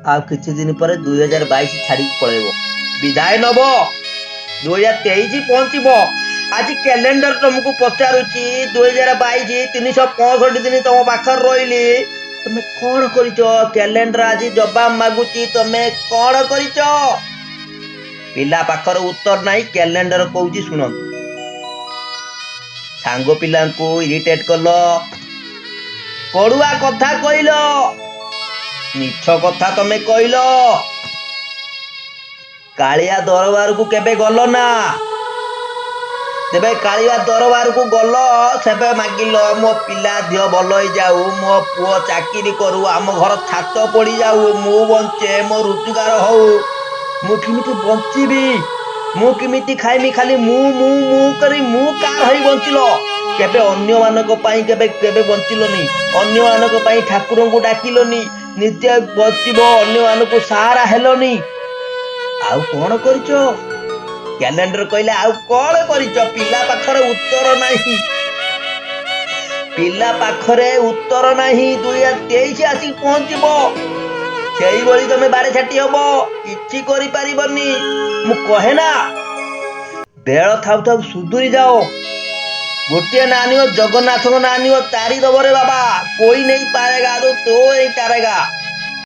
आ किछि दिन पर 2022 छाड़ी पळेबो विदाय नब 2023 पहुंचब। आज कैलेंडर तुमको पचारुची 2022 365 दिन तुम पाखर रही तुम कौन करिच कैलेंडर आज जवाब मागुची तुम कौन करिच पिला पाखर उत्तर नहीं कैलेंडर कहूची शुण सांग पिला इरिटेट कल कड़ुआ कथा कहल मिछ कथा तमे कहल कालिया दरबार को केबे गल ना तेबे कालिया दरबार को गल सेबे मागिल मो पिला दिह भल हो जाऊ मो पुओ चाकरी करू आम घर छात पड़ी जाऊ मु बंचे मो रोजगार हो मु किमिति बंचीबी मु किमिति खाइमी खाली मु मु मु करी मु कार हई बंचिलो केबे अन्य मानक पई केबे केबे बंचिलोनी अन्य मानक पई ठाकुर को डाकिलोनी नित्य बंचिबो अन्य मानक सहारा हेलोनी आउ कौन करिच कैलेंडर कहले आउ कौन करिच पिला पाखरे उत्तर नहीं पिला पाखरे उत्तर नहीं 2023 आसी पहुंचबो सेई बळी तमे बारे छाटी हबो किछि करि परिबनी मु कहे ना बेळ थाउ थाउ सुधुरी जाओ गोटे नानियो जगन्नाथ को नानियो तारी दबरे बाबा कोई नहीं पारेगा तो नहीं तारेगा।